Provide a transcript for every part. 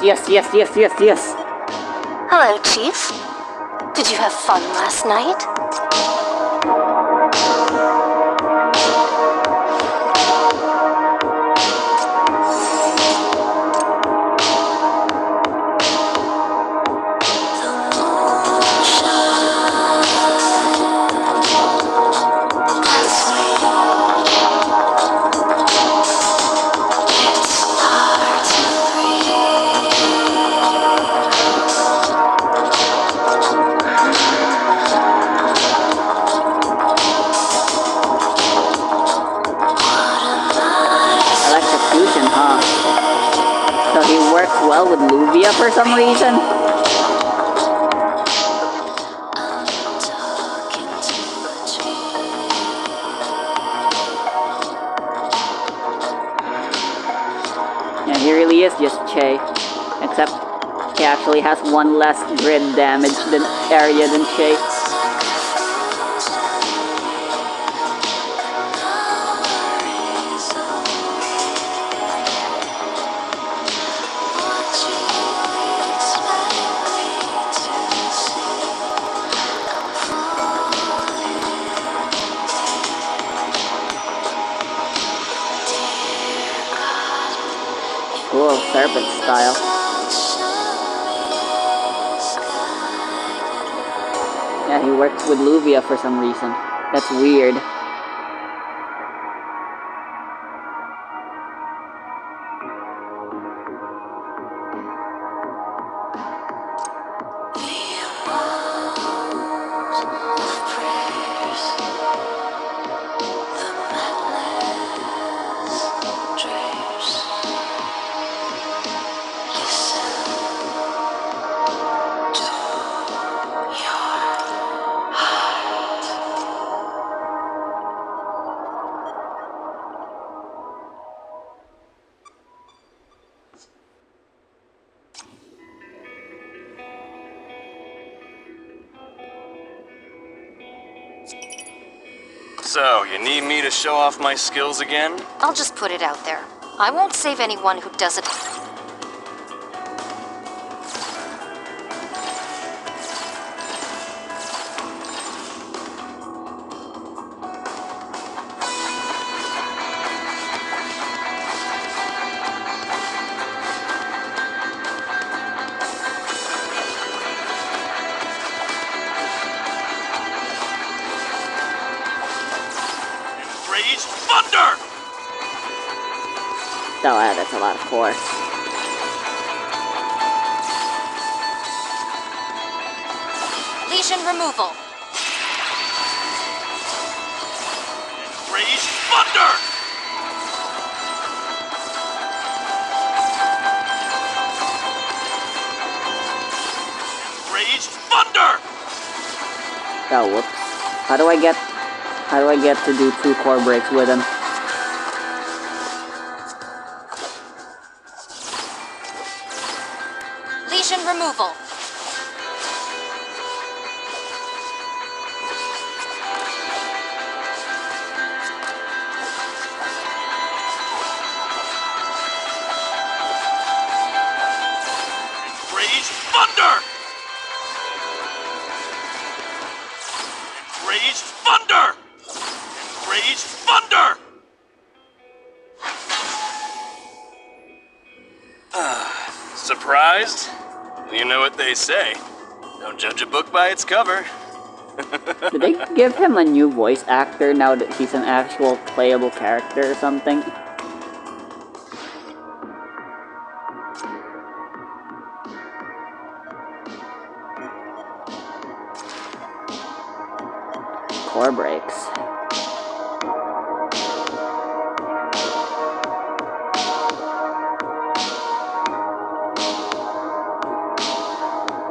Yes. Hello, Chief. Did you have fun last night? Electrocution, huh? So he works well with Luvia for some reason? Yeah, he really is just Che. Except he actually has one less grid damage than area than Che. Cool, serpent style. Yeah, he works with Luvia for some reason. That's weird. So, you need me to show off my skills again? I'll just put it out there. I won't save anyone who does it. Enraged Thunder! Oh, yeah, that's a lot of force. Lesion removal. Enraged Thunder! Enraged Thunder! Oh, whoops. How do I get to do 2 core breaks with him? Lesion removal. Enraged Thunder! Enraged Thunder! Enraged Thunder! Surprised? You know what they say. Don't judge a book by its cover. Did they give him a new voice actor now that he's an actual playable character or something? Core breaks.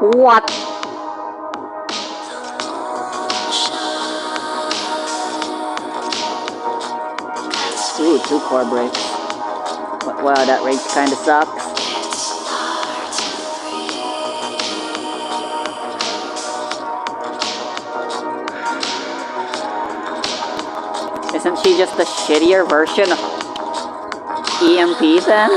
What? Ooh, 2 core breaks. Wow, that rage kinda sucks. Isn't she just a shittier version of EMP then?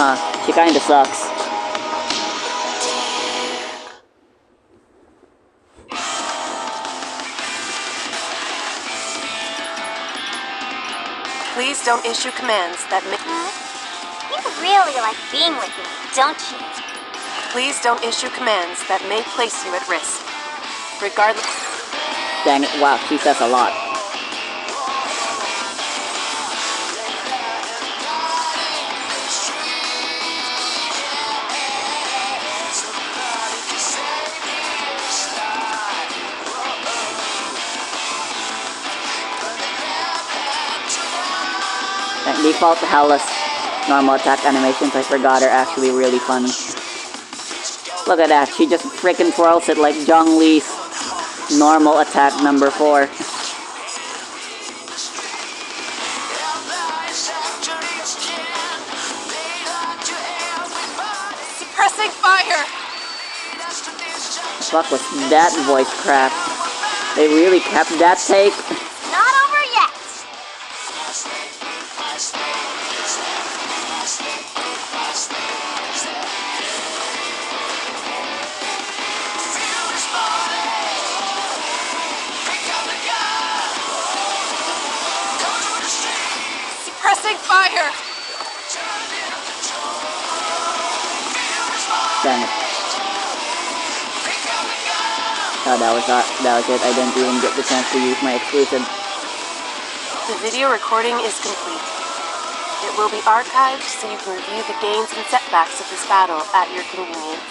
Huh, she kinda sucks. Please don't issue commands that may... You really like being with me, don't you? Please don't issue commands that may place you at risk. Regardless... Dang it, wow, she says a lot. And default Hala's normal attack animations, I forgot, are actually really funny. Look at that, she just freaking twirls it like Zhongli's normal attack number 4. Suppressing fire! Fuck was that voice crack? They really kept that take? Not over yet. Suppressing fire! Dang it. Oh, that was it. I didn't even get the chance to use my exclusive. The video recording is complete. It will be archived so you can review the gains and setbacks of this battle at your convenience.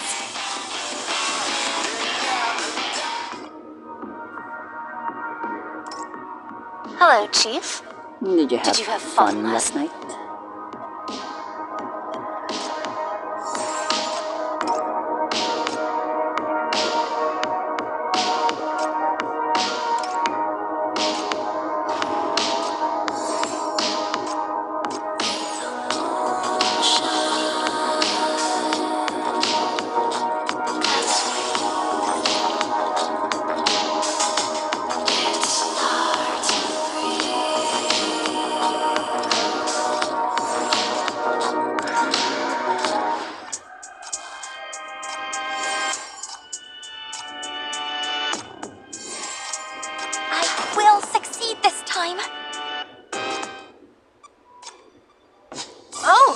Hello, Chief. Did you have fun last night? I will succeed this time. Oh,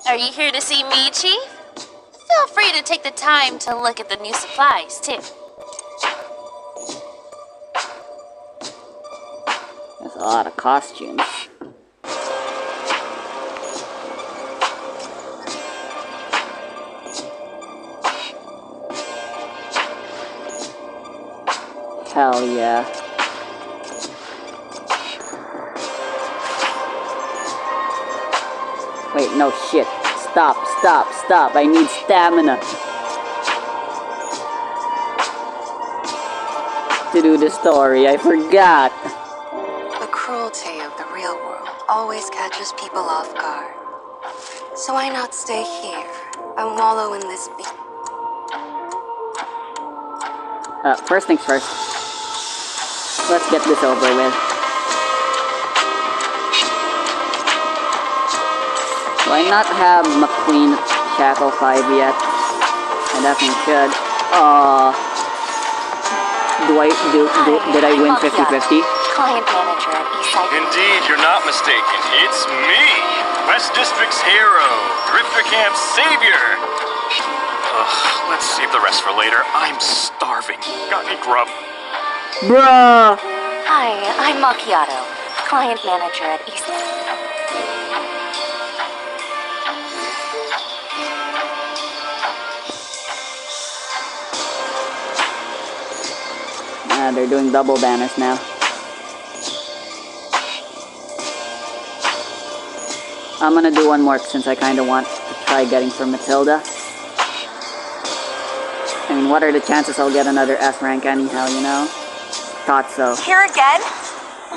are you here to see me, Chief? Feel free to take the time to look at the new supplies, too. There's a lot of costumes. Hell yeah. Wait, no shit. Stop. I need stamina to do the story. I forgot. The cruelty of the real world always catches people off guard. So why not stay here and wallow in this First things first. Let's get this over with. Do I not have McQueen Shackle 5 yet? I definitely should. Did I win 50-50? Client manager at Eastside. Indeed, you're not mistaken. It's me, West District's hero, Drifter Camp's savior. Ugh, let's save the rest for later. I'm starving. Got any grub? Bruh! Hi, I'm Macchiato, client manager at Eastside. They're doing double banners now. I'm gonna do one more since I kinda want to try getting for Matilda. I mean, what are the chances I'll get another S rank anyhow, you know? Thought so. Here again?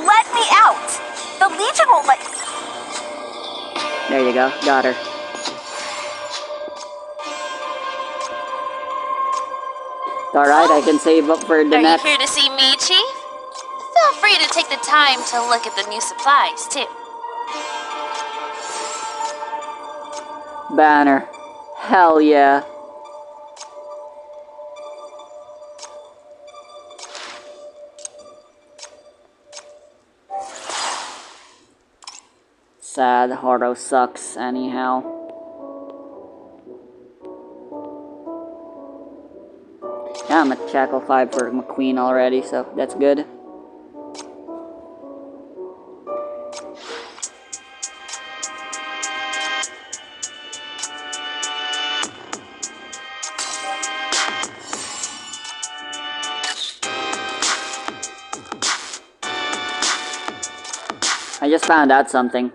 Let me out! The Legion won't let... There you go, got her. Alright, I can save up for the Are next... you here to see me, Chief? Feel free to take the time to look at the new supplies, too. Banner. Hell yeah. Sad, Horo sucks anyhow. Yeah, I'm at Shackle 5 for McQueen already, so that's good. I just found out something.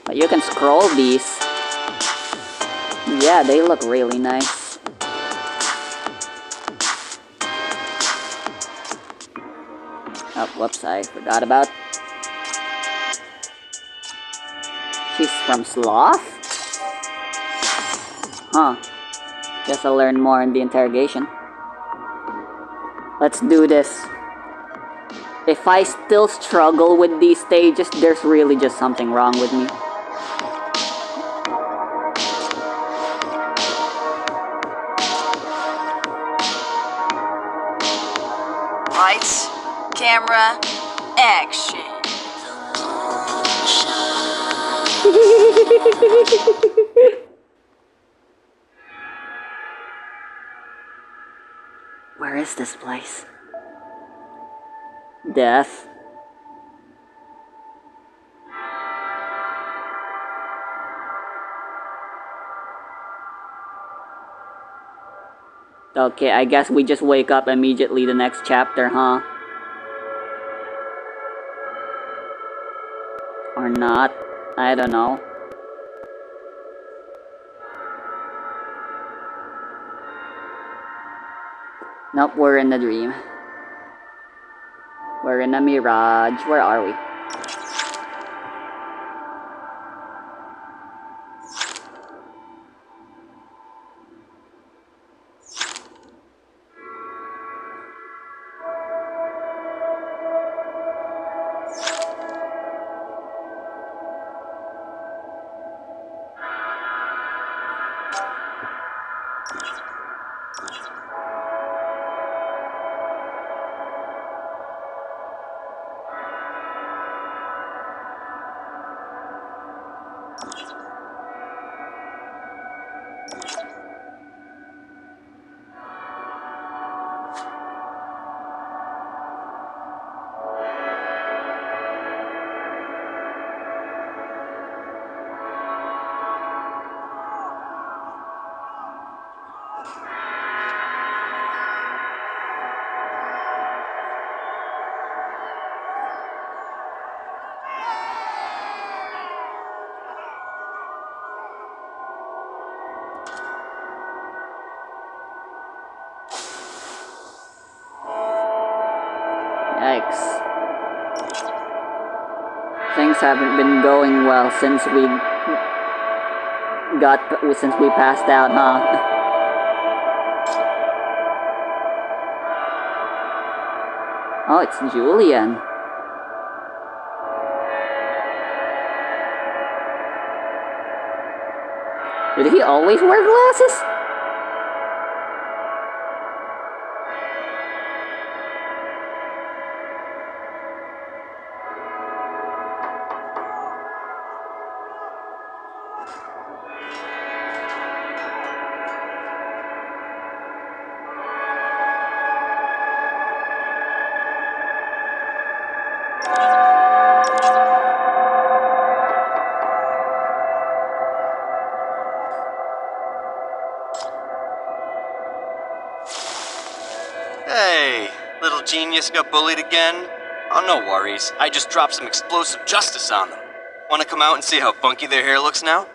But you can scroll these. Yeah, they look really nice. Oh, whoops, I forgot about. She's from Sloth? Huh. Guess I'll learn more in the interrogation. Let's do this. If I still struggle with these stages, there's really just something wrong with me. Lights, camera, action. Where is this place? Death. Okay, I guess we just wake up immediately the next chapter, huh? Or not. I don't know. Nope, we're in a dream. We're in a mirage. Where are we? Yikes. Things haven't been going well since we passed out, huh? Oh, it's Julian. Did he always wear glasses? Hey, little genius got bullied again? Oh, no worries. I just dropped some explosive justice on them. Want to come out and see how funky their hair looks now?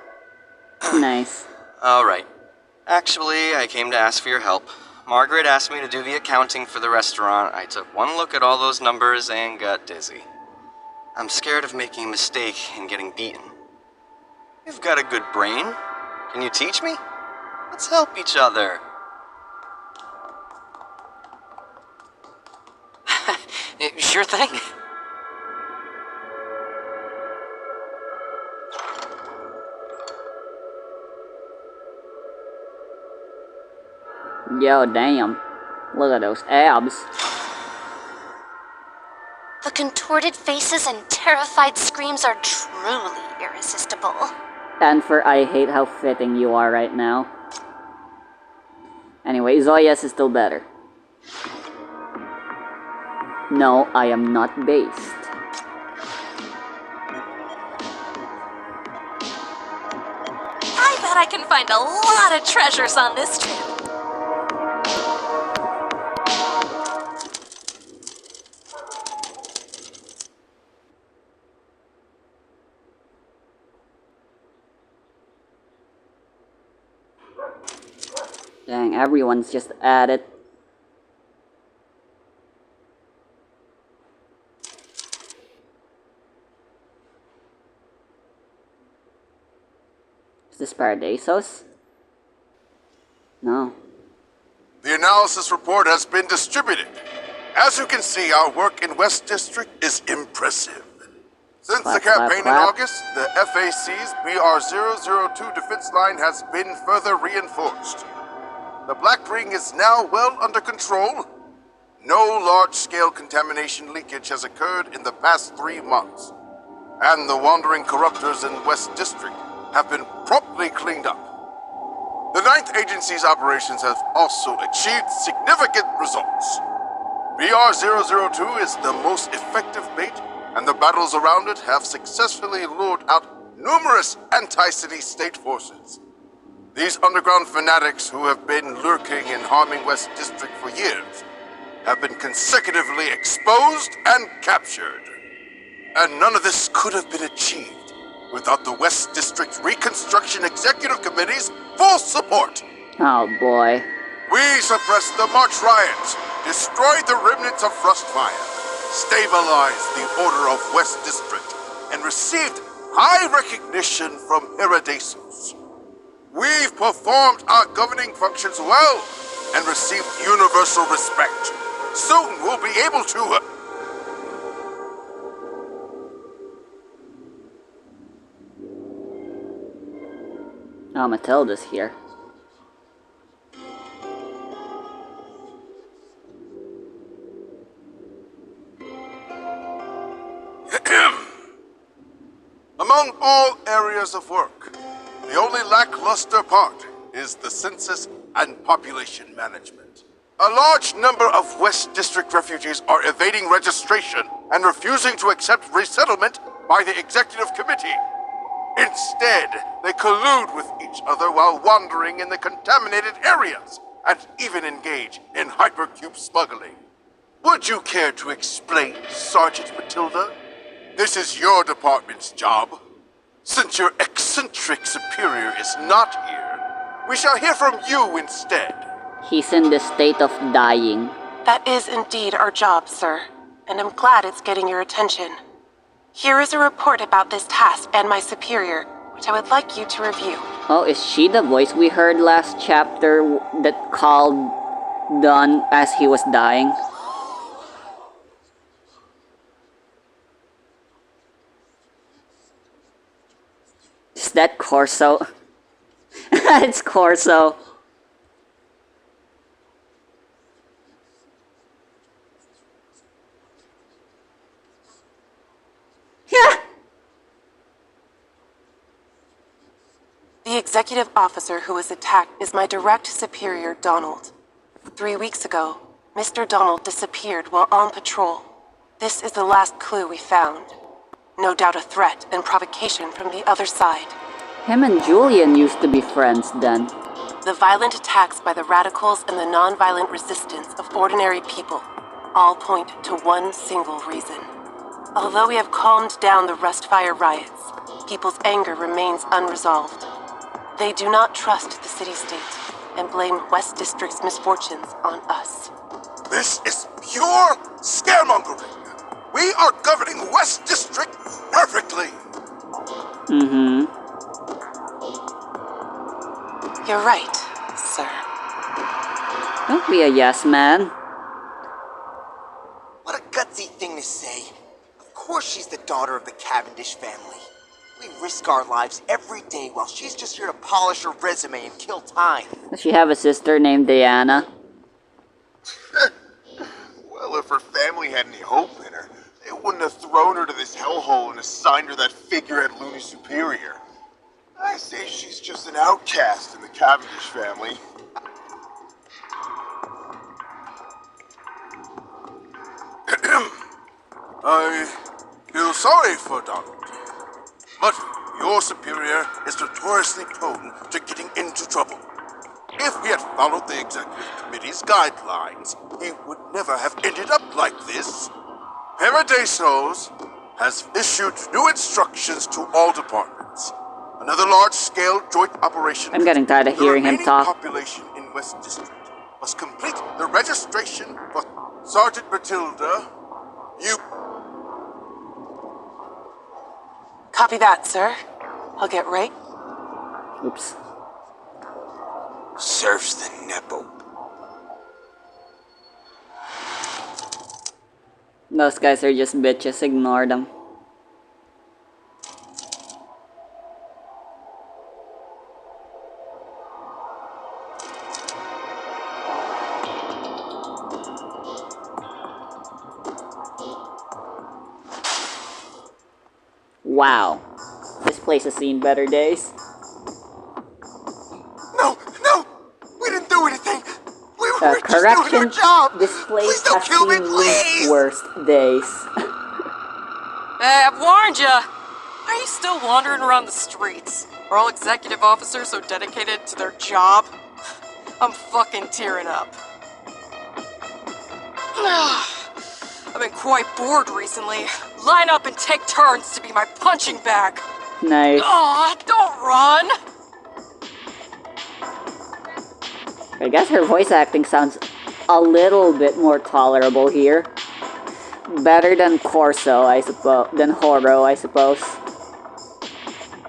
Nice. Alright. Actually, I came to ask for your help. Margaret asked me to do the accounting for the restaurant. I took one look at all those numbers and got dizzy. I'm scared of making a mistake and getting beaten. You've got a good brain. Can you teach me? Let's help each other. Sure thing. Yo, damn. Look at those abs. The contorted faces and terrified screams are truly irresistible. And for I hate how fitting you are right now. Anyway, Zoya's is still better. No, I am not based. I bet I can find a lot of treasures on this trip. Dang, everyone's just at it. Is this Paradisos? No. The analysis report has been distributed. As you can see, our work in West District is impressive. Since the Clap, clap, campaign in clap. August, the FAC's BR-002 defense line has been further reinforced. The Black Ring is now well under control. No large-scale contamination leakage has occurred in the past 3 months. And the wandering corruptors in West District have been promptly cleaned up. The 9th Agency's operations have also achieved significant results. BR-002 is the most effective bait, and the battles around it have successfully lured out numerous anti-city state forces. These underground fanatics who have been lurking and harming West District for years have been consecutively exposed and captured. And none of this could have been achieved without the West District Reconstruction Executive Committee's full support. Oh boy. We suppressed the March riots, destroyed the remnants of Frostfire, stabilized the order of West District, and received high recognition from Heradasos. We've performed our governing functions well and received universal respect. Soon we'll be able to... Oh, Matilda's here. Among all areas of work, the only lackluster part is the census and population management. A large number of West District refugees are evading registration and refusing to accept resettlement by the Executive Committee. Instead, they collude with each other while wandering in the contaminated areas and even engage in hypercube smuggling. Would you care to explain, Sergeant Matilda? This is your department's job. Since your eccentric superior is not here, we shall hear from you instead. He's in the state of dying. That is indeed our job, sir, and I'm glad it's getting your attention. Here is a report about this task and my superior, which I would like you to review. Oh, is she the voice we heard last chapter that called Don as he was dying? Is that Corso? It's Corso. The executive officer who was attacked is my direct superior, Donald. 3 weeks ago, Mr. Donald disappeared while on patrol. This is the last clue we found. No doubt a threat and provocation from the other side. Him and Julian used to be friends then. The violent attacks by the radicals and the non-violent resistance of ordinary people all point to one single reason. Although we have calmed down the Rustfire riots, people's anger remains unresolved. They do not trust the city-state and blame West District's misfortunes on us. This is pure scaremongering. We are governing West District perfectly. You're right. sir. Don't be a yes man. What a gutsy thing to say. Of course she's the daughter of the Cavendish family. We risk our lives every day while she's just here to polish her resume and kill time. Does she have a sister named Diana? Well, if her family had any hope in her, they wouldn't have thrown her to this hellhole and assigned her that figurehead loony superior. I say she's just an outcast in the Cavendish family. I feel sorry for Donald. But your superior is notoriously prone to getting into trouble. If he had followed the executive committee's guidelines, he would never have ended up like this. Paradisos has issued new instructions to all departments. Another large-scale joint operation. I'm getting tired of hearing him talk. The remaining population in West District must complete the registration for Sergeant Matilda. You... Copy that, sir. I'll get right. Oops. Serves the Nepo. Those guys are just bitches, ignore them. Wow. This place has seen better days. No! We didn't do anything! We were just doing Correction, our job! this place Please don't has kill me, seen please! least worst days. Hey, I've warned ya! Why are you still wandering around the streets? Are all executive officers so dedicated to their job? I'm fucking tearing up. I've been quite bored recently. Line up and take turns to be my punching bag. Nice. Aw, don't run! I guess her voice acting sounds a little bit more tolerable here. Better than Corso, I suppose. Than Horo, I suppose.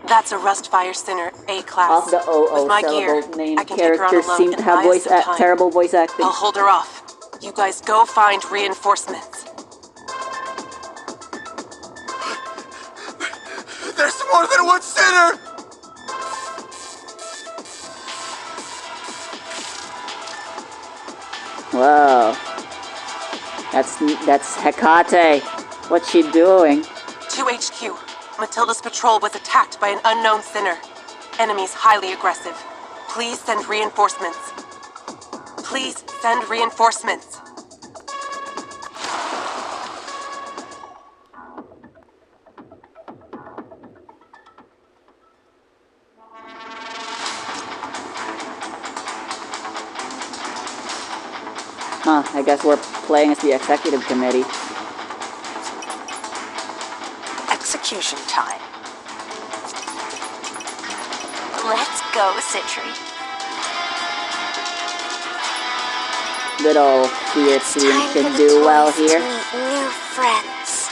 That's a Rustfire Sinner A-class. All the With my syllable gear, name I can take her on characters alone seem to and have buy us some time. terrible voice acting. I'll hold her off. You guys go find reinforcements. There's more than one sinner! Whoa. That's Hecate. What's she doing? 2 HQ. Matilda's patrol was attacked by an unknown sinner. Enemies highly aggressive. Please send reinforcements. Please send reinforcements. Huh, I guess we're playing as the executive committee. Execution time. Let's go, Citri. Good old Fear team can do well here. To meet new friends.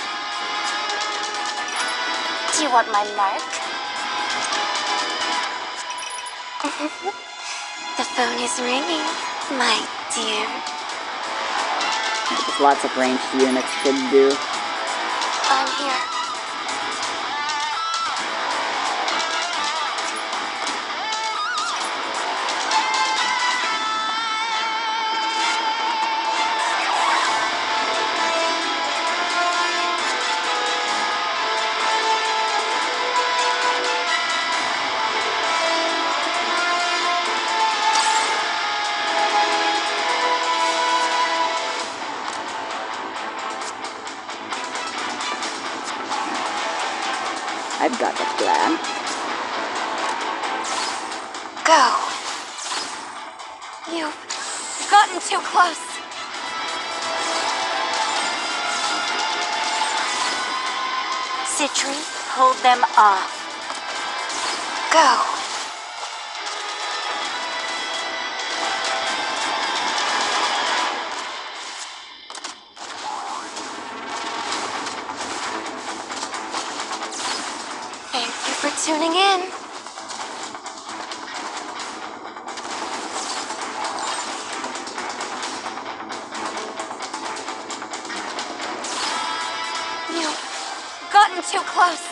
Do you want my mark? The phone is ringing, my dear. Because lots of ranged units should do. I'm here. I've got a plan. Go. You've gotten too close. Citri, hold them off. Go. Thank you for tuning in. close.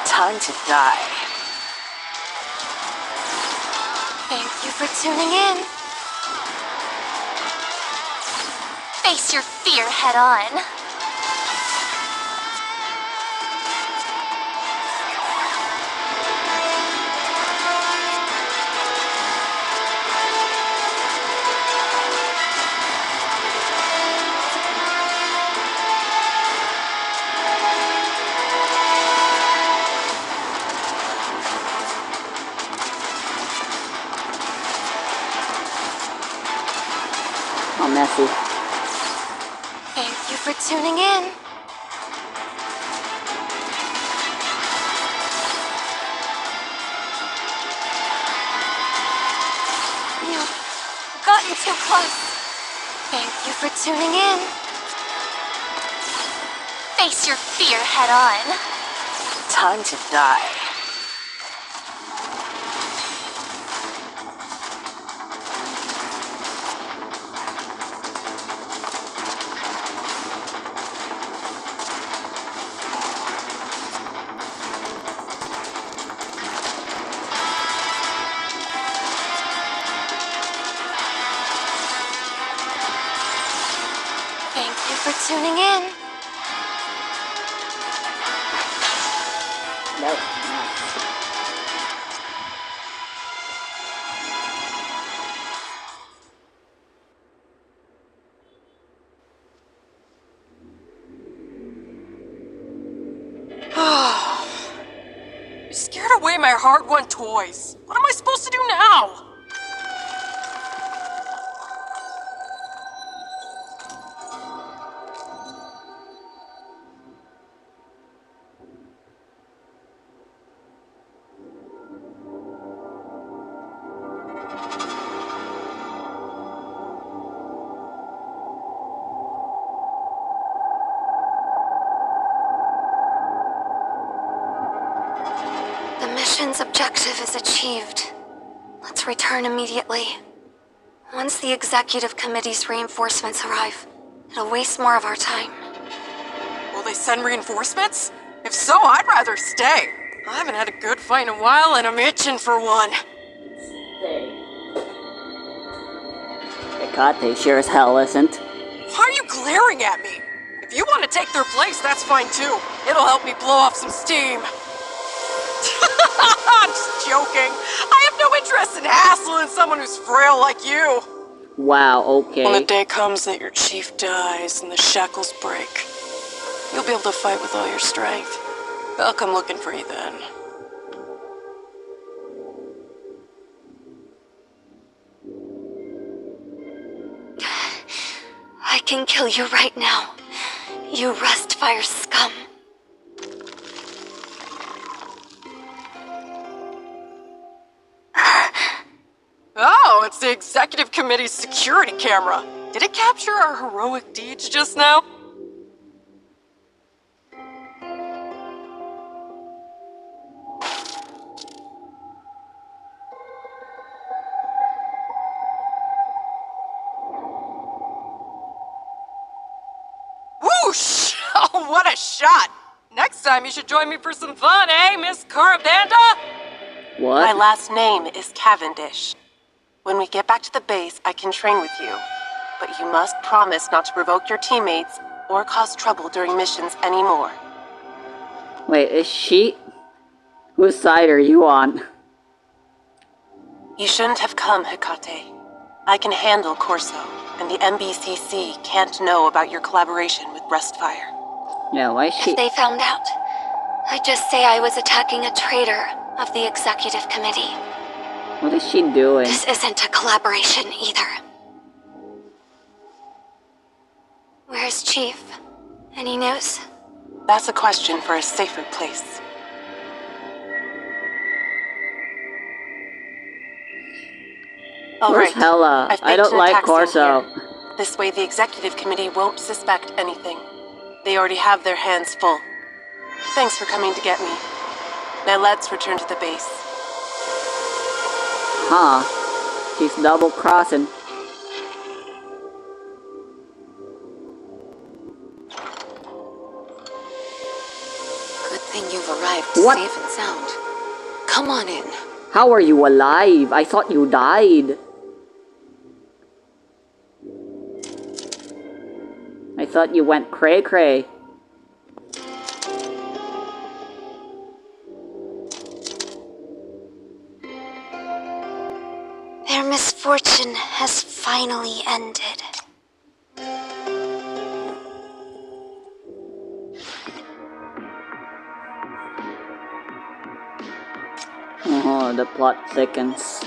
Time to die. Thank you for tuning in. Face your fear head on. Oh, messy. Thank you for tuning in. You've gotten too close. Thank you for tuning in. Face your fear head on. Time to die. Thank you for tuning in. That was nice. You scared away my hard-won toys. What am I supposed to do now? The mission's objective is achieved. Let's return immediately. Once the executive committee's reinforcements arrive, it'll waste more of our time. Will they send reinforcements? If so, I'd rather stay. I haven't had a good fight in a while, and I'm itching for one. Hecate sure as hell isn't. Why are you glaring at me? If you want to take their place, that's fine too. It'll help me blow off some steam. I'm just joking. I have no interest in hassling someone who's frail like you. Wow, okay. When the day comes that your chief dies and the shackles break, you'll be able to fight with all your strength. I'll come looking for you then. I can kill you right now, you Rustfire scum. Oh, it's the executive committee's security camera. Did it capture our heroic deeds just now? Whoosh! Oh, what a shot! Next time you should join me for some fun, eh, Miss Carabanda? What? My last name is Cavendish. When we get back to the base, I can train with you. But you must promise not to provoke your teammates or cause trouble during missions anymore. Wait, is she... Whose side are you on? You shouldn't have come, Hecate. I can handle Corso, and the MBCC can't know about your collaboration with Rustfire. Yeah, why is she... If they found out, I'd just say I was attacking a traitor of the executive committee. What is she doing? This isn't a collaboration either. Where's Chief? Any news? That's a question for a safer place. All Where's right. Hella? I've I baked don't an like attack zone Corso. here. This way the executive committee won't suspect anything. They already have their hands full. Thanks for coming to get me. Now let's return to the base. Huh. She's double-crossing. Good thing you've arrived What? safe and sound. Come on in. How are you alive? I thought you died. I thought you went cray-cray. Their misfortune has finally ended. Oh, the plot thickens.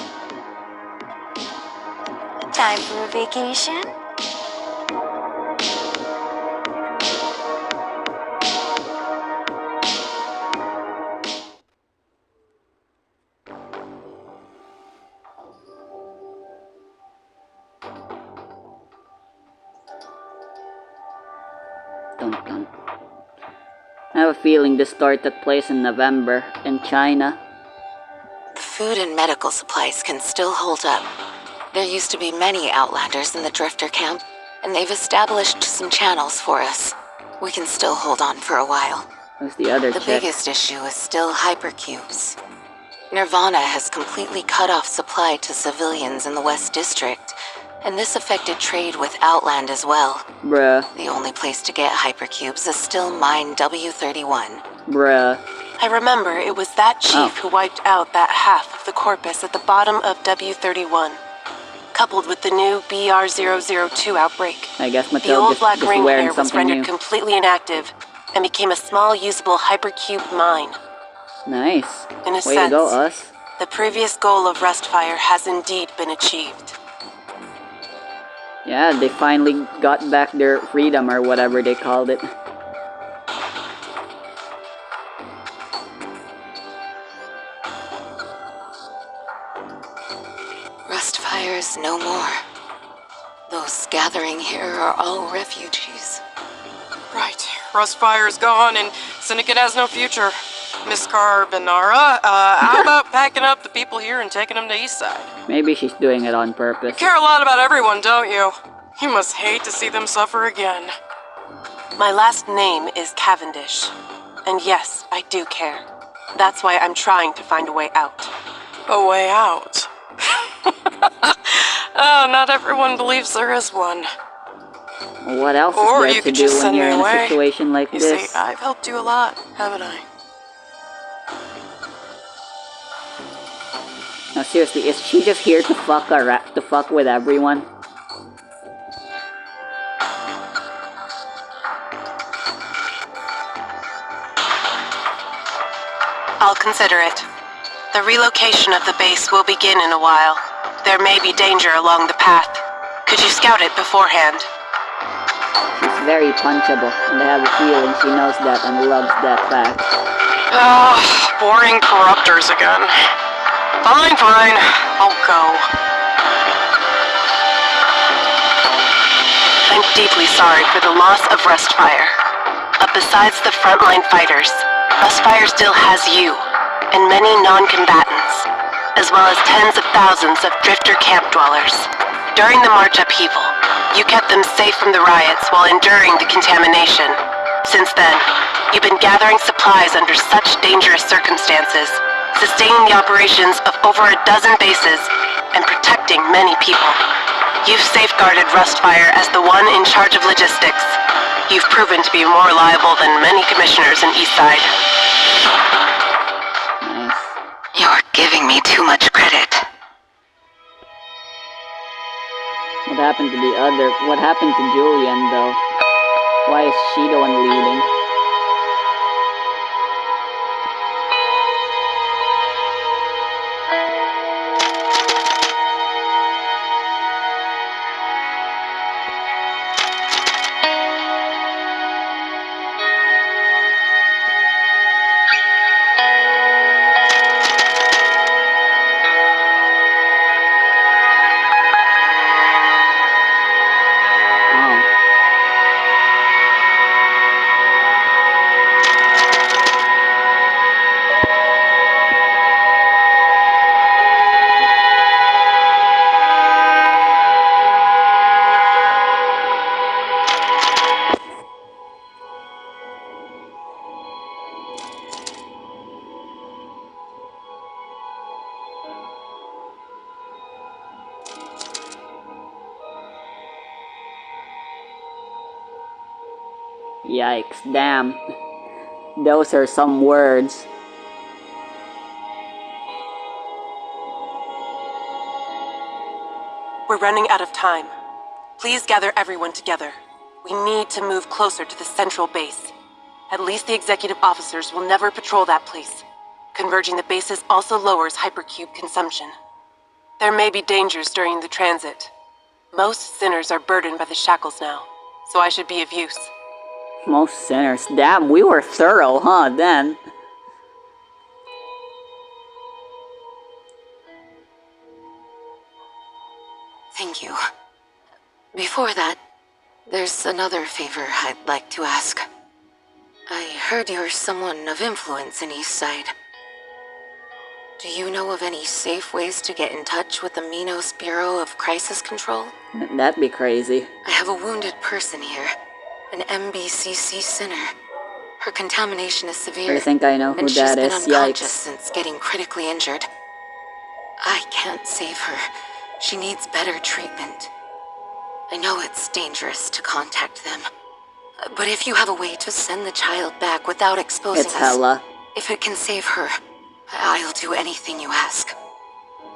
Time for a vacation? Dun, dun. I have a feeling this story took place in November in China. The food and medical supplies can still hold up. There used to be many Outlanders in the Drifter camp, and they've established some channels for us. We can still hold on for a while. Who's the other The chick? biggest issue is still hypercubes. Nirvana has completely cut off supply to civilians in the West District, and this affected trade with Outland as well. Bruh. The only place to get hypercubes is still Mine W31. Bruh. I remember it was that chief who wiped out that half of the corpus at the bottom of W31, coupled with the new BR002 outbreak. I guess The Mattel old just black ring wearing pair was something rendered new. completely inactive and became a small usable hypercube mine. Nice. In a Way to go, sense, us. the previous goal of Rustfire has indeed been achieved. Yeah, they finally got back their freedom or whatever they called it. Rustfire's no more. Those gathering here are all refugees. Right. Rustfire is gone and Syndicate has no future. Miss Carbonara, how about packing up the people here and taking them to Eastside? Maybe she's doing it on purpose. You care a lot about everyone, don't you? You must hate to see them suffer again. My last name is Cavendish, and yes, I do care. That's why I'm trying to find a way out. A way out? Oh, not everyone believes there is one. What else Or is you there to could do just when send you're me in away. a situation like You this? see, I've helped you a lot, haven't I? No, seriously, is she just here to fuck with everyone? I'll consider it. The relocation of the base will begin in a while. There may be danger along the path. Could you scout it beforehand? She's very punchable, and I have a feeling she knows that and loves that fact. Ah, boring corruptors again. Fine, fine. I'll go. I'm deeply sorry for the loss of Rustfire. But besides the frontline fighters, Rustfire still has you, and many non-combatants, as well as tens of thousands of Drifter camp dwellers. During the March upheaval, you kept them safe from the riots while enduring the contamination. Since then, you've been gathering supplies under such dangerous circumstances, sustaining the operations of over a dozen bases, and protecting many people. You've safeguarded Rustfire as the one in charge of logistics. You've proven to be more reliable than many commissioners in Eastside. Nice. You're giving me too much credit. What happened to the other? What happened to Julian, though? Why is she the one leading? Oh. Yikes, damn. Those are some words. We're running out of time. Please gather everyone together. We need to move closer to the central base. At least the executive officers will never patrol that place. Converging the bases also lowers hypercube consumption. There may be dangers during the transit. Most sinners are burdened by the shackles now, so I should be of use. Most sinners. Damn, we were thorough, huh, then? Thank you. Before that, there's another favor I'd like to ask. I heard you're someone of influence in Eastside. Do you know of any safe ways to get in touch with the Minos Bureau of Crisis Control? That'd be crazy. I have a wounded person here, an MBCC sinner. Her contamination is severe. I think I know who and she's that been is. unconscious Yikes. since getting critically injured. I can't save her. She needs better treatment. I know it's dangerous to contact them, but if you have a way to send the child back without exposing It's us, Hella. if it can save her, I'll do anything you ask.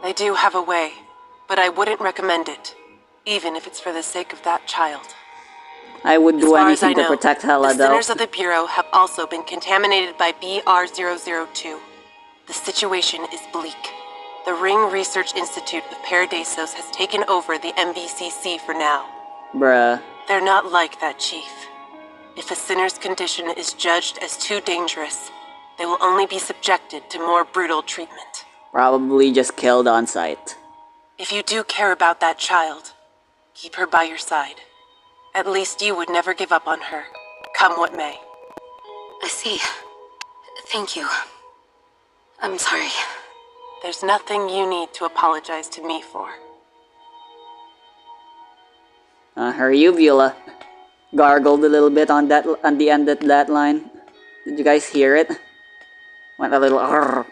I do have a way, but I wouldn't recommend it, even if it's for the sake of that child. I would do As far as I anything to know, protect Hella, the though. sinners of the Bureau have also been contaminated by BR-002. The situation is bleak. The Ring Research Institute of Paradisos has taken over the MBCC for now. Bruh. They're not like that, Chief. If a sinner's condition is judged as too dangerous, they will only be subjected to more brutal treatment. Probably just killed on sight. If you do care about that child, keep her by your side. At least you would never give up on her, come what may. I see. Thank you. I'm sorry. There's nothing you need to apologize to me for. Her uvula gargled a little bit on the end of that line. Did you guys hear it? Went a little. Arrgh.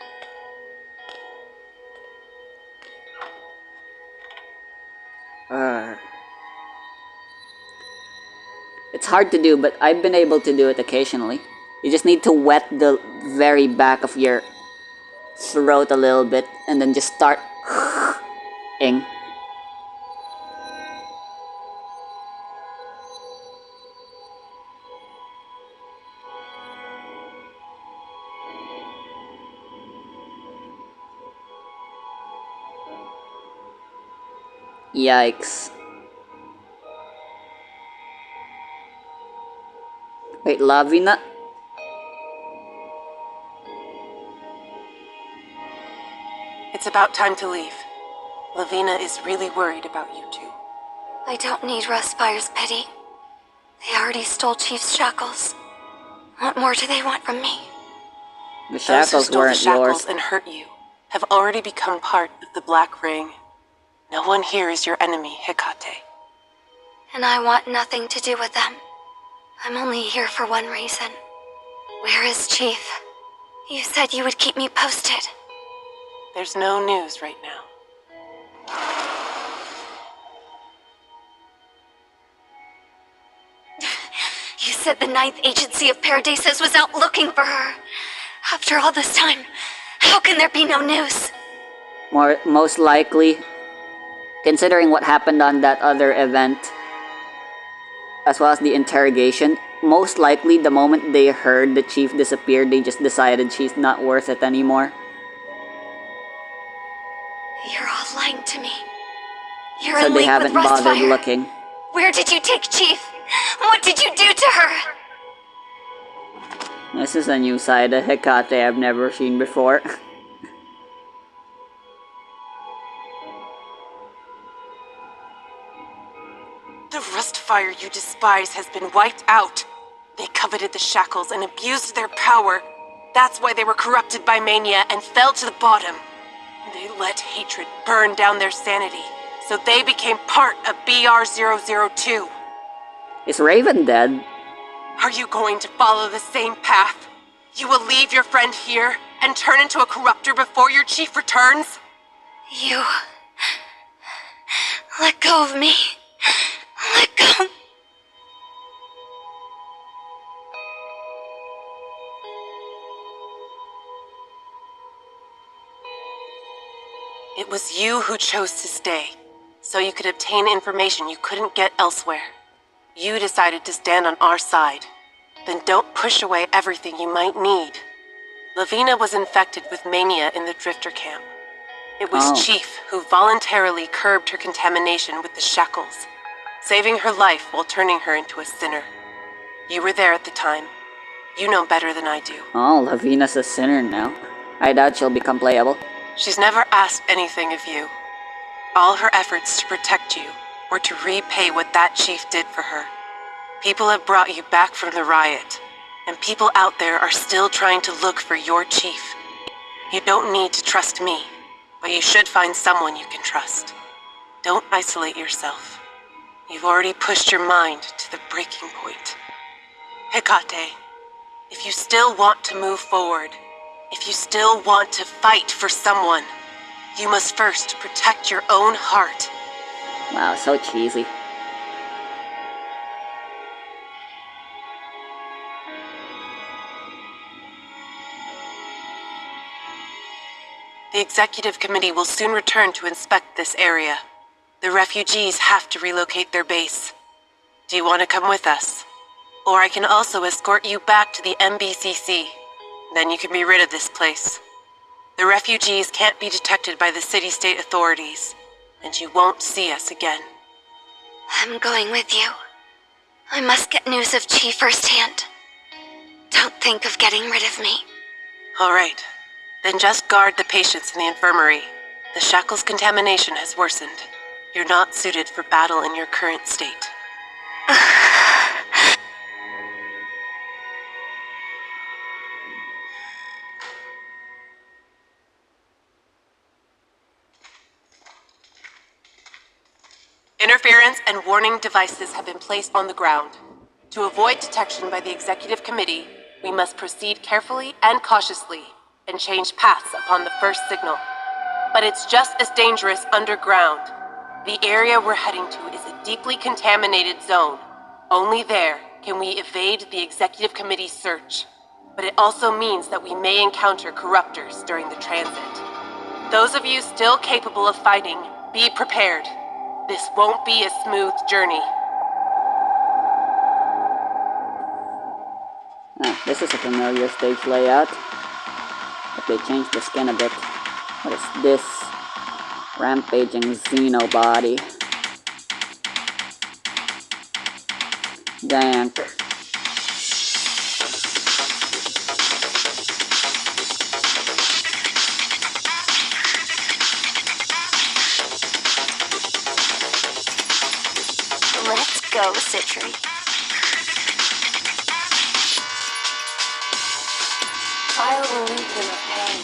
It's hard to do, but I've been able to do it occasionally. You just need to wet the very back of your throat a little bit and then just start ing. Yikes. Wait, Lavina? It's about time to leave. Lavina is really worried about you two. I don't need Rustfire's pity. They already stole Chief's shackles. What more do they want from me? The Those who shackles stole the weren't shackles yours. and hurt you have already become part of the Black Ring. No one here is your enemy, Hecate. And I want nothing to do with them. I'm only here for one reason. Where is Chief? You said you would keep me posted. There's no news right now. You said the Ninth Agency of Paradisos was out looking for her. After all this time, how can there be no news? Most likely, considering what happened on that other event, as well as the interrogation, most likely the moment they heard the chief disappeared, they just decided she's not worth it anymore. You're all lying to me. You're So in they league haven't with bothered Rustfire. looking. Where did you take Chief? What did you do to her? This is a new side of Hecate I've never seen before. The Rustfire you despise has been wiped out. They coveted the shackles and abused their power. That's why they were corrupted by mania and fell to the bottom. They let hatred burn down their sanity, so they became part of BR-002. Is Raven dead? Are you going to follow the same path? You will leave your friend here and turn into a corruptor before your chief returns? You... let go of me. Let go. It was you who chose to stay, so you could obtain information you couldn't get elsewhere. You decided to stand on our side. Then don't push away everything you might need. Lavina was infected with mania in the Drifter camp. It was Chief who voluntarily curbed her contamination with the shackles, saving her life while turning her into a sinner. You were there at the time. You know better than I do. Oh, Lavina's a sinner now. I doubt she'll become playable. She's never asked anything of you. All her efforts to protect you were to repay what that chief did for her. People have brought you back from the riot, and people out there are still trying to look for your chief. You don't need to trust me, but you should find someone you can trust. Don't isolate yourself. You've already pushed your mind to the breaking point. Hecate, if you still want to move forward, if you still want to fight for someone, you must first protect your own heart. Wow, so cheesy. The executive committee will soon return to inspect this area. The refugees have to relocate their base. Do you want to come with us? Or I can also escort you back to the MBCC. Then you can be rid of this place. The refugees can't be detected by the city-state authorities, and you won't see us again. I'm going with you. I must get news of Chi firsthand. Don't think of getting rid of me. All right. Then just guard the patients in the infirmary. The shackles contamination has worsened. You're not suited for battle in your current state. Interference and warning devices have been placed on the ground. To avoid detection by the executive committee, we must proceed carefully and cautiously and change paths upon the first signal. But it's just as dangerous underground. The area we're heading to is a deeply contaminated zone. Only there can we evade the executive committee's search. But it also means that we may encounter corruptors during the transit. Those of you still capable of fighting, be prepared. This won't be a smooth journey. This is a familiar stage layout, but they changed the skin a bit. What is this? Rampaging Xenobody. Dank. Let's go, Citri. I'll relieve him of pain.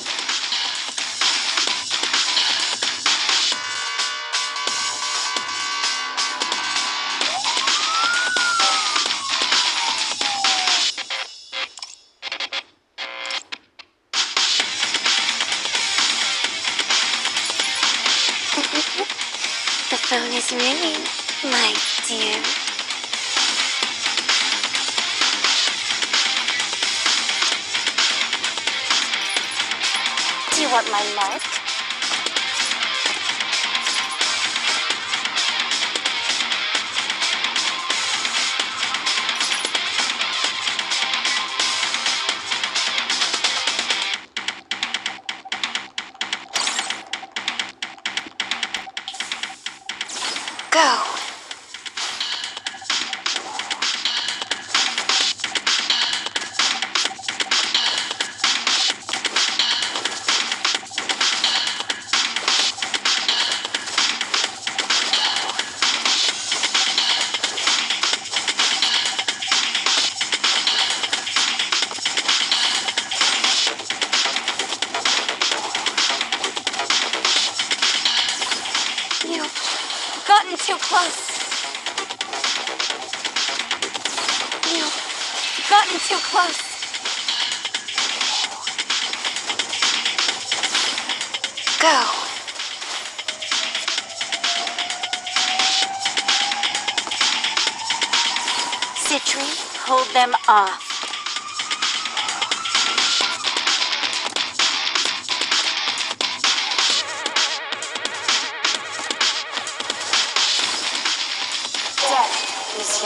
The phone is ringing, my dear. Do you want my mark? Go. You've gotten too close. You've gotten too close. Go. Citri, hold them off.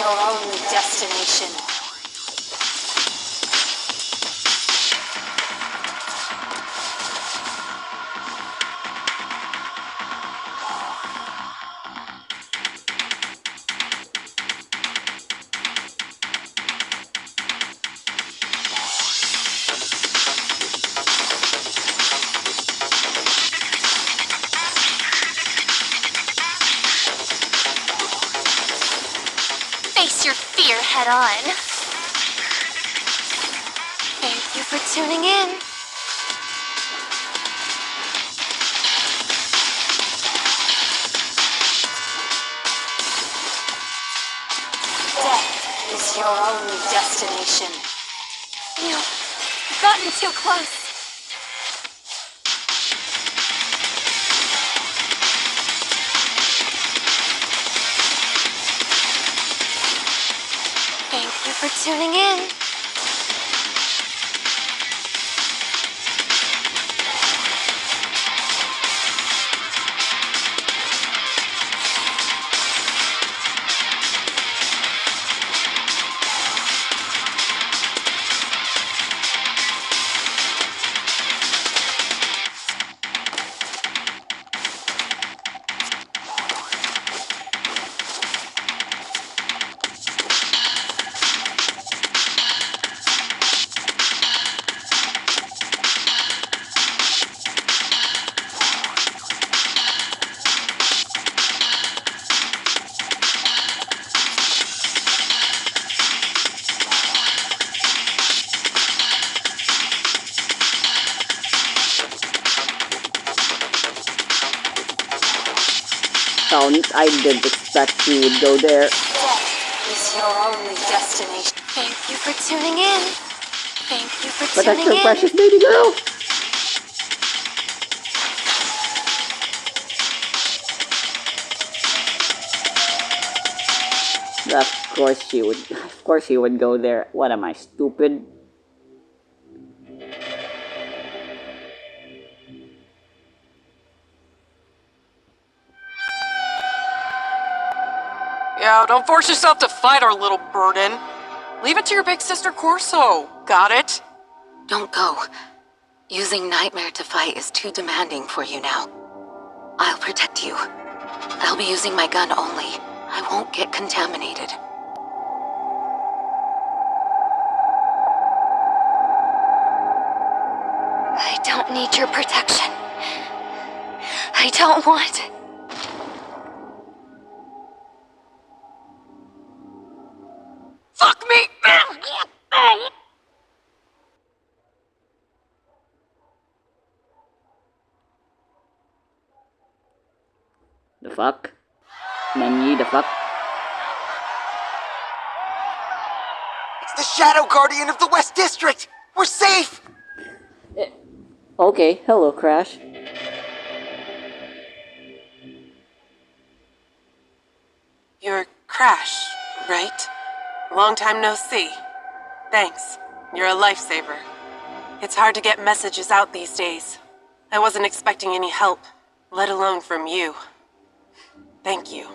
your only destination. Face your fear head on. Thank you for tuning in. Death is your only destination. You've gotten too close. Thank you for tuning in. I didn't expect you would go there. Death is your only destination. Thank you for tuning in. Thank you for Protect tuning your in. precious baby girl! Of course she would go there. What am I, stupid? Yeah, don't force yourself to fight our little burden. Leave it to your big sister Corso. Got it? Don't go. Using Nightmare to fight is too demanding for you now. I'll protect you. I'll be using my gun only. I won't get contaminated. I don't need your protection. I don't want it. Fuck me! The fuck? Nanny, the fuck? It's the Shadow Guardian of the West District! We're safe! Okay, hello, Crash. You're Crash, right? Long time no see. Thanks. You're a lifesaver. It's hard to get messages out these days. I wasn't expecting any help, let alone from you. Thank you.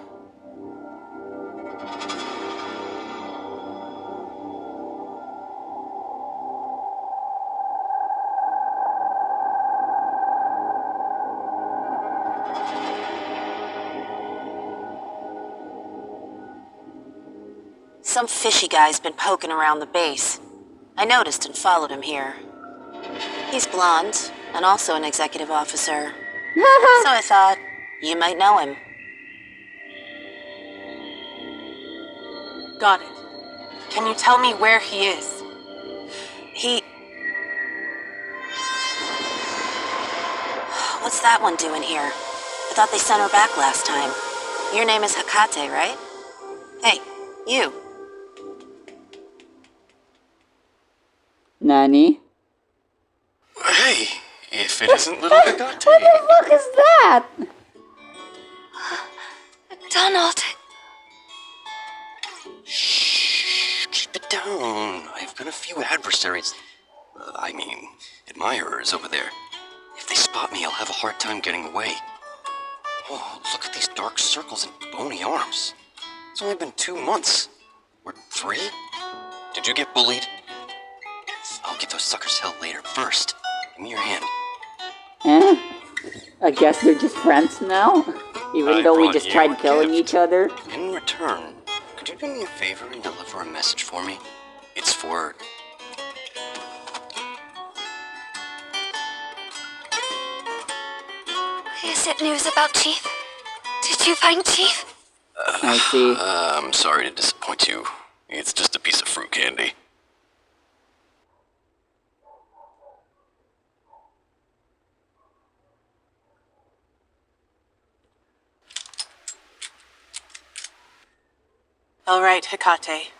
Some fishy guy's been poking around the base. I noticed and followed him here. He's blonde, and also an executive officer. So I thought, you might know him. Got it. Can you tell me where he is? What's that one doing here? I thought they sent her back last time. Your name is Hakate, right? Hey, you. Nani? Hey, if it isn't little Hagate. What the fuck is that? Donald. Shh, keep it down. I've got a few adversaries. Admirers over there. If they spot me, I'll have a hard time getting away. Oh, look at these dark circles and bony arms. It's only been 2 months. We're 3? Did you get bullied? I'll give those suckers hell later. First, give me your hand. I guess they're just friends now? Even though we brought just you tried a killing gift. each other? In return, could you do me a favor and deliver a message for me? It's for... Is it news about Chief? Did you find Chief? I see. I'm sorry to disappoint you. It's just a piece of fruit candy. All right, Hecate.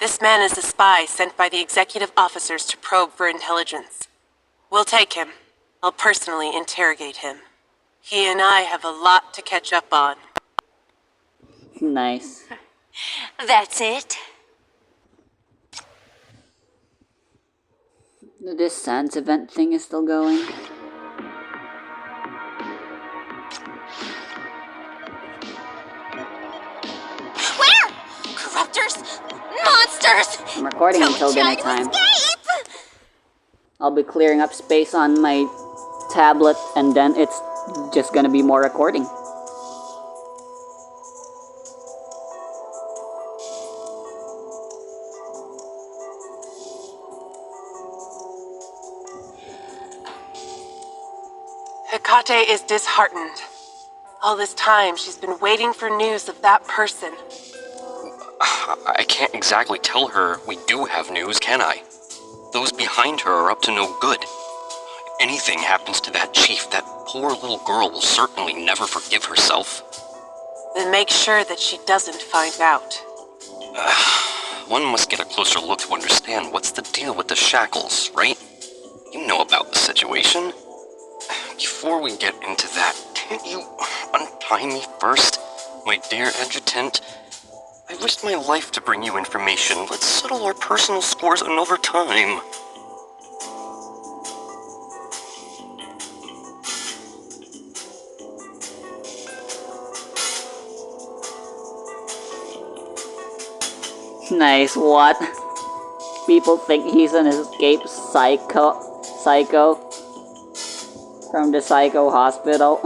This man is a spy sent by the executive officers to probe for intelligence. We'll take him. I'll personally interrogate him. He and I have a lot to catch up on. Nice. That's it? This Sans event thing is still going. Where? Corruptors? Monsters! I'm recording Don't until dinner try to time. escape! I'll be clearing up space on my tablet, and then it's just gonna be more recording. Hecate is disheartened. All this time, she's been waiting for news of that person. I can't exactly tell her we do have news, can I? Those behind her are up to no good. If anything happens to that chief, that poor little girl will certainly never forgive herself. Then make sure that she doesn't find out. One must get a closer look to understand what's the deal with the shackles, right? You know about the situation. Before we get into that, can't you untie me first? My dear adjutant, I risked my life to bring you information. Let's settle our personal scores another time. Nice, what? People think he's an escaped psycho from the psycho hospital.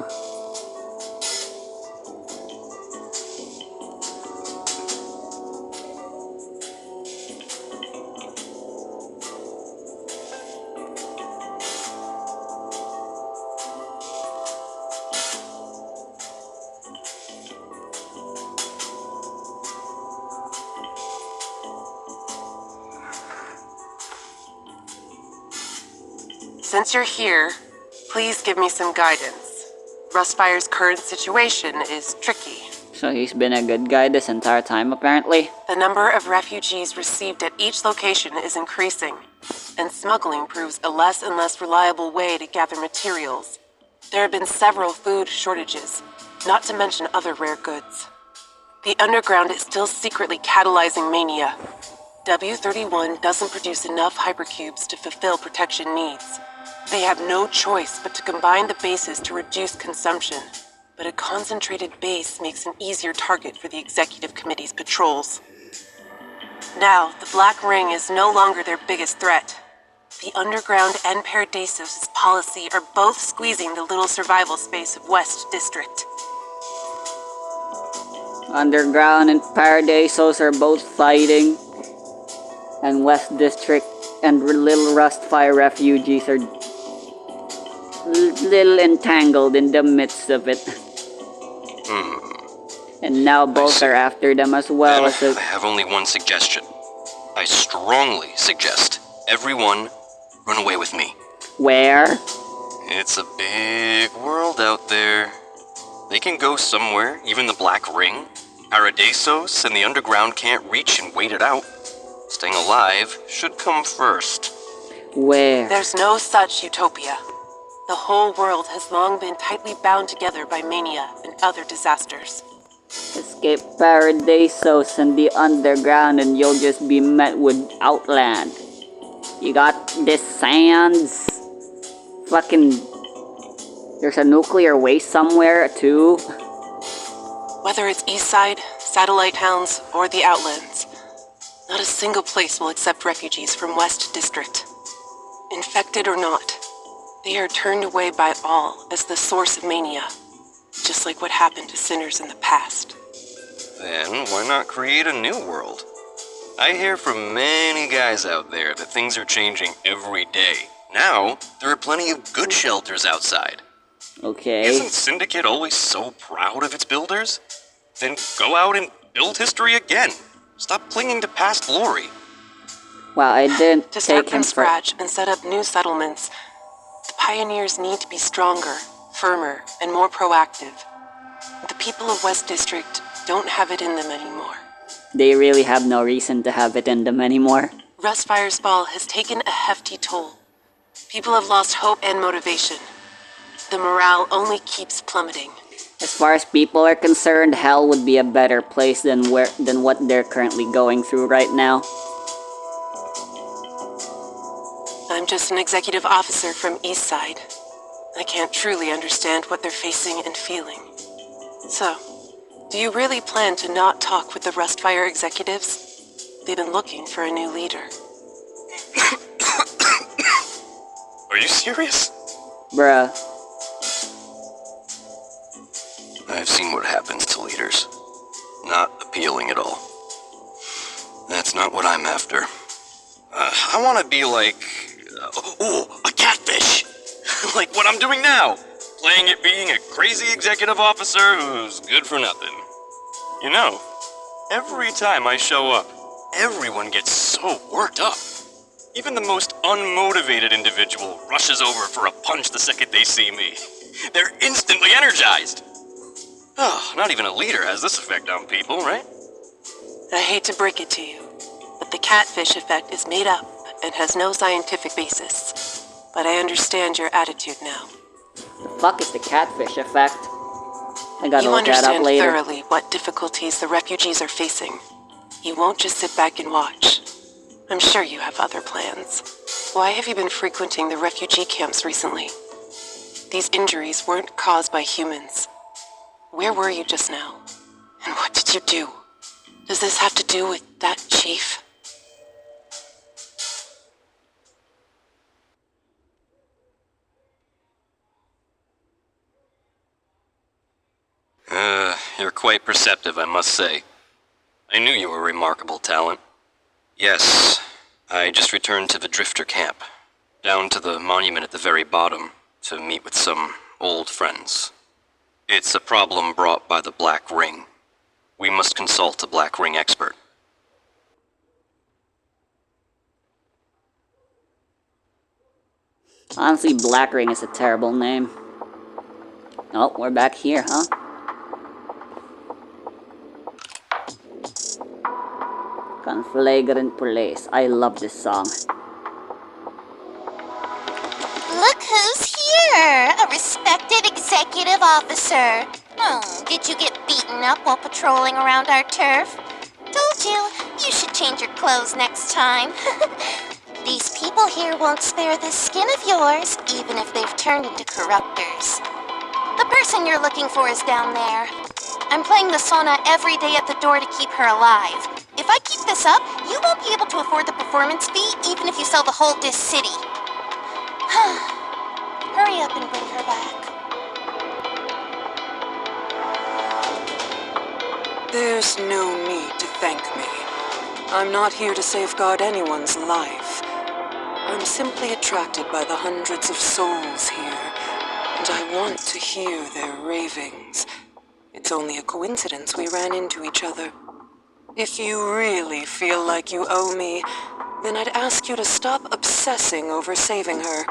Since you're here, please give me some guidance. Rustfire's current situation is tricky. So he's been a good guy this entire time, apparently. The number of refugees received at each location is increasing, and smuggling proves a less and less reliable way to gather materials. There have been several food shortages, not to mention other rare goods. The underground is still secretly catalyzing mania. W-31 doesn't produce enough hypercubes to fulfill protection needs. They have no choice but to combine the bases to reduce consumption. But a concentrated base makes an easier target for the Executive Committee's patrols. Now, the Black Ring is no longer their biggest threat. The Underground and Paradisos' policy are both squeezing the little survival space of West District. Underground and Paradisos are both fighting. And West District and Little Rustfire refugees are little entangled in the midst of it. And now both are after them as well. I have only one suggestion. I strongly suggest everyone run away with me. Where? It's a big world out there. They can go somewhere, even the Black Ring. Paradisos and the Underground can't reach and wait it out. Staying alive should come first. Where? There's no such utopia. The whole world has long been tightly bound together by mania and other disasters. Escape Paradisos and the Underground and you'll just be met with Outland. You got this Sans. Fucking... There's a nuclear waste somewhere, too. Whether it's Eastside, Satellite Towns, or the Outlands, Not a single place will accept refugees from West District. Infected or not, they are turned away by all as the source of mania, just like what happened to sinners in the past. Then why not create a new world? I hear from many guys out there that things are changing every day. Now, there are plenty of good shelters outside. Okay. Isn't Syndicate always so proud of its builders? Then go out and build history again. Stop clinging to past glory. Wow, I didn't To start take from him for... scratch and set up new settlements, the pioneers need to be stronger, firmer, and more proactive. The people of West District don't have it in them anymore. They really have no reason to have it in them anymore. Rustfire's fall has taken a hefty toll. People have lost hope and motivation. The morale only keeps plummeting. As far as people are concerned, hell would be a better place than what they're currently going through right now. I'm just an executive officer from Eastside. I can't truly understand what they're facing and feeling. So, do you really plan to not talk with the Rustfire executives? They've been looking for a new leader. Are you serious? Bruh. I've seen what happens to leaders. Not appealing at all. That's not what I'm after. I want to be like... a catfish! Like what I'm doing now! Playing at being a crazy executive officer who's good for nothing. You know, every time I show up, everyone gets so worked up. Even the most unmotivated individual rushes over for a punch the second they see me. They're instantly energized. Oh, not even a leader has this effect on people, right? I hate to break it to you, but the catfish effect is made up and has no scientific basis. But I understand your attitude now. The fuck is the catfish effect? I gotta You look that up understand later. thoroughly what difficulties the refugees are facing. You won't just sit back and watch. I'm sure you have other plans. Why have you been frequenting the refugee camps recently? These injuries weren't caused by humans. Where were you just now? And what did you do? Does this have to do with that chief? You're quite perceptive, I must say. I knew you were a remarkable talent. Yes, I just returned to the Drifter camp, down to the monument at the very bottom, to meet with some old friends. It's a problem brought by the Black Ring. We must consult a Black Ring expert. Honestly, Black Ring is a terrible name. Oh, we're back here, huh? Conflagrant Police. I love this song. Look who's here! A respected executive officer. Oh, did you get beaten up while patrolling around our turf? Told you, you should change your clothes next time. These people here won't spare this skin of yours, even if they've turned into corruptors. The person you're looking for is down there. I'm playing the sauna every day at the door to keep her alive. If I keep this up, you won't be able to afford the performance fee, even if you sell the whole Dis City. Hurry up and bring her back. There's no need to thank me. I'm not here to safeguard anyone's life. I'm simply attracted by the hundreds of souls here, and I want to hear their ravings. It's only a coincidence we ran into each other. If you really feel like you owe me, then I'd ask you to stop obsessing over saving her.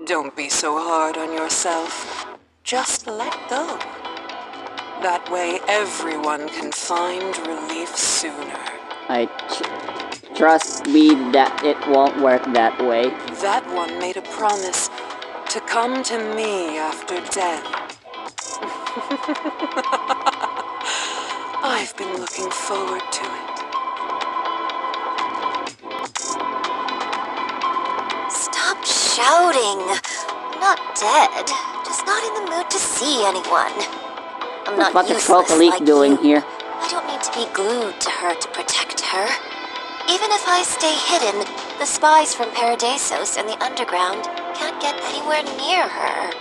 Don't be so hard on yourself. Just let go. That way everyone can find relief sooner. Trust me that it won't work that way. That one made a promise to come to me after death. I've been looking forward to it. Stop shouting. I'm not dead. Just not in the mood to see anyone. I'm not What the fuck is useless Trocalis like doing you. here? I don't need to be glued to her to protect her. Even if I stay hidden, the spies from Paradisos and the underground can't get anywhere near her.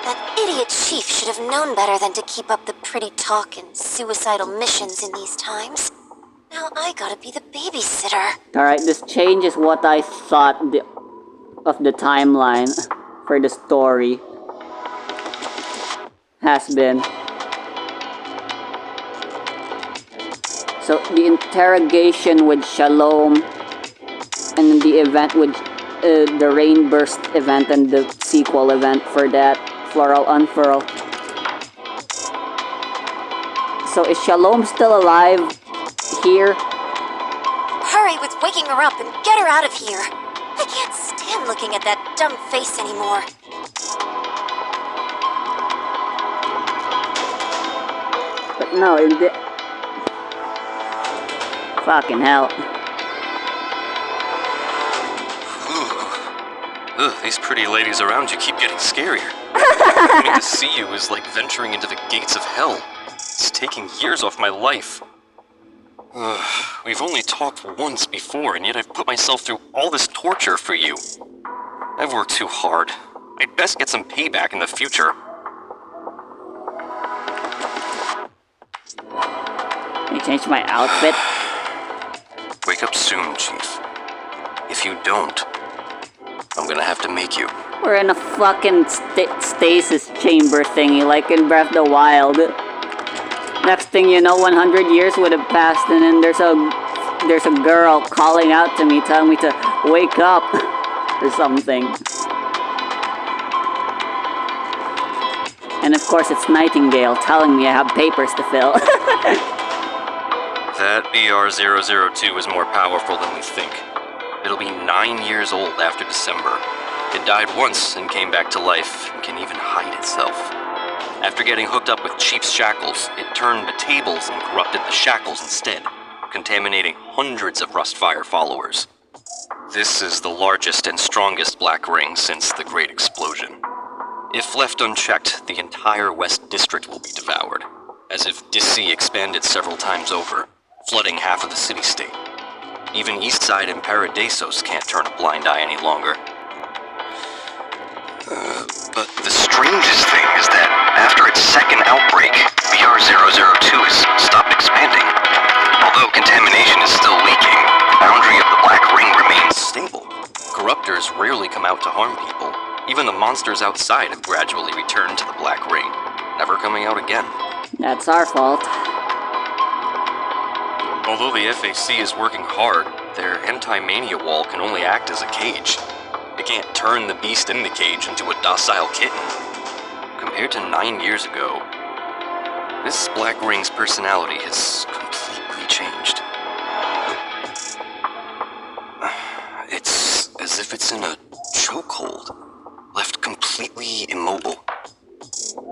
That idiot chief should have known better than to keep up the pretty talk and suicidal missions in these times. Now I gotta be the babysitter. Alright, this changes what I thought of the timeline for the story has been. So the interrogation with Shalom and the event with the Rainburst event and the sequel event for that, Floral Unfurl. So is Shalom still alive here? Hurry with waking her up and get her out of here. I can't stand looking at that dumb face anymore. But no, fucking hell. Ugh, these pretty ladies around you keep getting scarier. Coming to see you is like venturing into the gates of hell. It's taking years off my life. We've only talked once before, and yet I've put myself through all this torture for you. I've worked too hard. I'd best get some payback in the future. Can you change my outfit? Wake up soon, Chief. If you don't, I'm gonna have to make you. We're in a fucking stasis chamber thingy, like in Breath of the Wild. Next thing you know, 100 years would have passed, and then there's a girl calling out to me, telling me to wake up, or something. And of course, it's Nightingale telling me I have papers to fill. That BR-002 is more powerful than we think. It'll be 9 years old after December. It died once and came back to life, and can even hide itself. After getting hooked up with Chief's shackles, it turned the tables and corrupted the shackles instead, contaminating hundreds of Rustfire followers. This is the largest and strongest Black Ring since the Great Explosion. If left unchecked, the entire West District will be devoured, as if Dissea expanded several times over, flooding half of the city-state. Even Eastside and Paradisos can't turn a blind eye any longer. But the strangest thing is that after its second outbreak, BR-002 has stopped expanding. Although contamination is still leaking, the boundary of the Black Ring remains stable. Corruptors rarely come out to harm people. Even the monsters outside have gradually returned to the Black Ring, never coming out again. That's our fault. Although the FAC is working hard, their anti-mania wall can only act as a cage. It can't turn the beast in the cage into a docile kitten. Compared to 9 years ago, this Black Ring's personality has completely changed. It's as if it's in a chokehold, left completely immobile.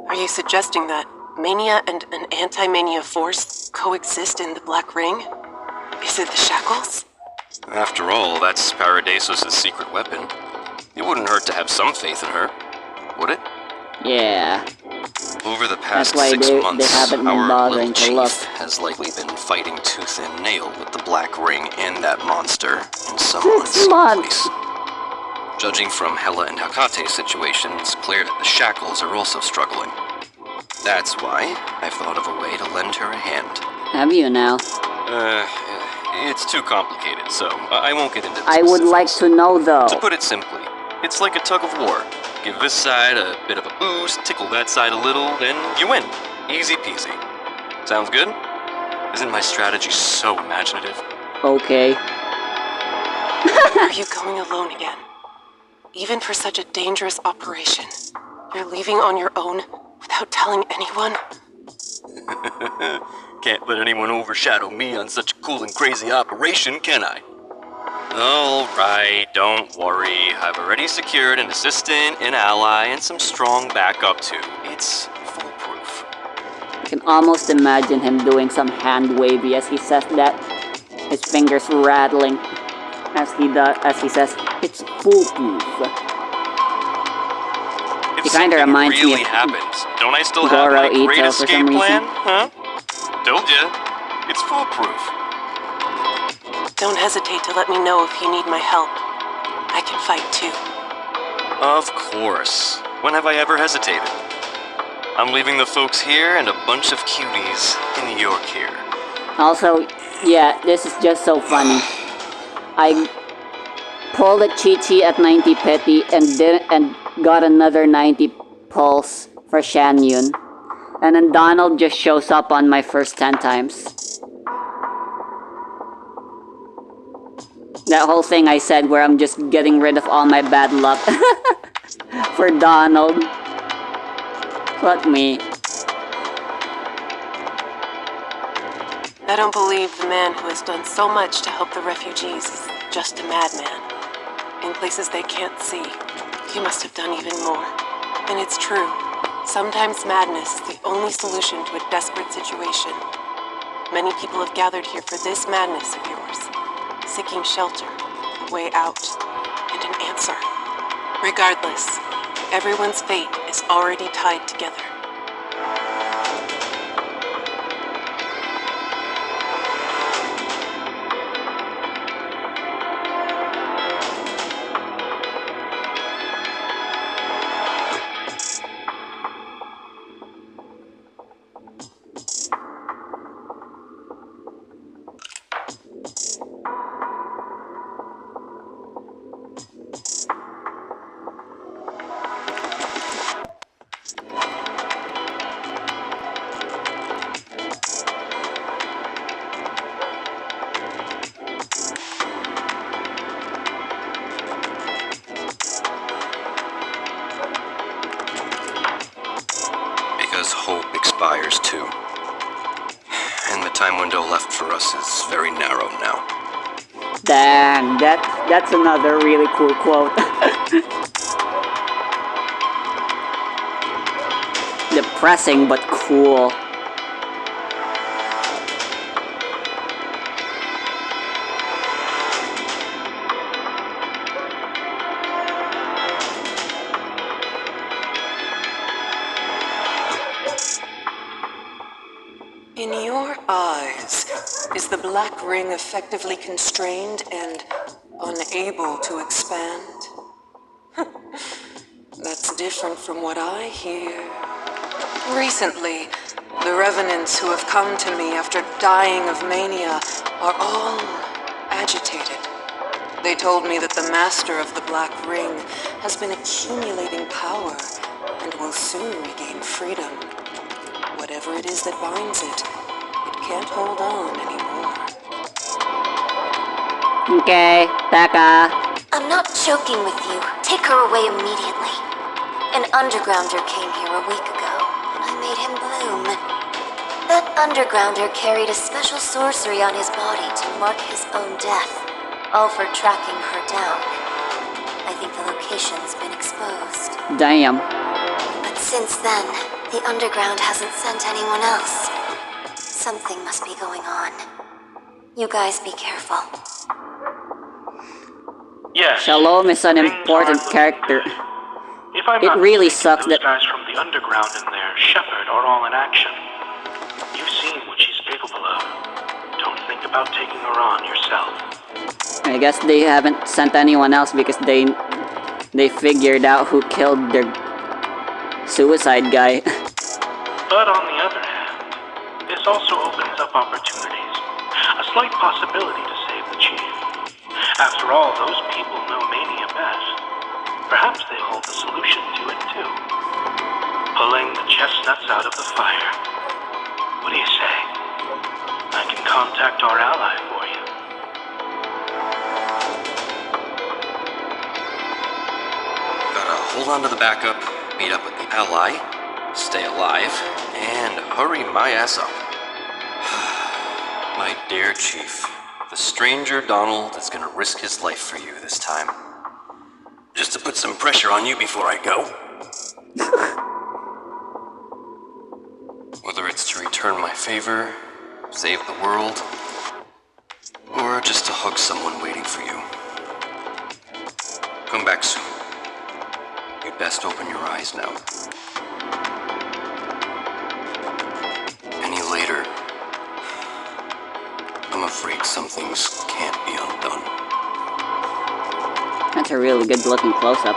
Are you suggesting that mania and an anti-mania force coexist in the Black Ring? Is it the shackles? After all, that's Paradisos' secret weapon. It wouldn't hurt to have some faith in her, would it? Yeah. Over the past That's why 6 they months, haven't been our bothering little to look. chief has likely been fighting tooth and nail with the Black Ring and that monster in some 6 unseen months. place. Judging from Hela and Hakate's situation, it's clear that the shackles are also struggling. That's why I've thought of a way to lend her a hand. Have you now? It's too complicated, so I won't get into the I would like to know, though. To put it simply, it's like a tug of war. Give this side a bit of a boost, tickle that side a little, then you win. Easy peasy. Sounds good? Isn't my strategy so imaginative? Okay. Are you going alone again? Even for such a dangerous operation, you're leaving on your own without telling anyone? Can't let anyone overshadow me on such a cool and crazy operation, can I? Alright, don't worry. I've already secured an assistant, an ally, and some strong backup too. It's foolproof. I can almost imagine him doing some hand wavy as he says that. His fingers rattling as he says, it's foolproof. If He kinda something reminds me really of happens, don't I still have Goro my great Ito for some escape plan? reason. Huh? Told ya. It's foolproof. Don't hesitate to let me know if you need my help. I can fight too. Of course. When have I ever hesitated? I'm leaving the folks here and a bunch of cuties in New York here. Also, yeah, this is just so funny. I pulled a Chi-Chi at 90 Petty and got another 90 Pulse for Shan Yun. And then Donald just shows up on my first 10 times. That whole thing I said where I'm just getting rid of all my bad luck for Donald. Fuck me. I don't believe the man who has done so much to help the refugees is just a madman. In places they can't see, he must have done even more. And it's true. Sometimes madness is the only solution to a desperate situation. Many people have gathered here for this madness of yours, seeking shelter, a way out, and an answer. Regardless, everyone's fate is already tied together. Because hope expires too. And the time window left for us is very narrow now. Dang, that's another really cool quote. Depressing but cool. In your eyes, is the black ring effectively constrained and unable to expand? That's different from what I hear. Recently, the revenants who have come to me after dying of mania are all agitated. They told me that the master of the black ring has been accumulating power and will soon regain freedom. Whatever it is that binds it, it can't hold on anymore. Okay, Taka. I'm not joking with you. Take her away immediately. An undergrounder came here a week ago, and I made him bloom. That undergrounder carried a special sorcery on his body to mark his own death, all for tracking her down. I think the location's been exposed. Damn. But since then, the underground hasn't sent anyone else. Something must be going on. You guys be careful. Yes. Shalom is an important character. It really sucks that guys from the underground and their shepherd are all in action. You've seen what she's capable of. Don't think about taking her on yourself. I guess they haven't sent anyone else because they figured out who killed their suicide guy. But on the other hand, this also opens up opportunities. A slight possibility to save the chief. After all, those people know Mania best. Perhaps they hold the solution to it too. Pulling the chestnuts out of the fire. What do you say? I can contact our ally for you. Gotta hold on to the backup, meet up with the ally, stay alive, and hurry my ass up. My dear Chief, the stranger Donald is gonna risk his life for you this time. Just to put some pressure on you before I go. Whether it's to return my favor, save the world, or just to hug someone waiting for you. Come back soon. You'd best open your eyes now. Any later, I'm afraid some things can't be undone. That's a really good looking close-up.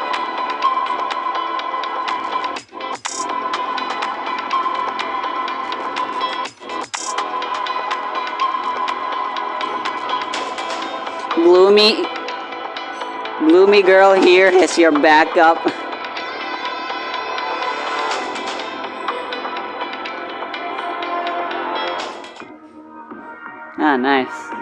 Gloomy girl here is your backup. Ah, nice.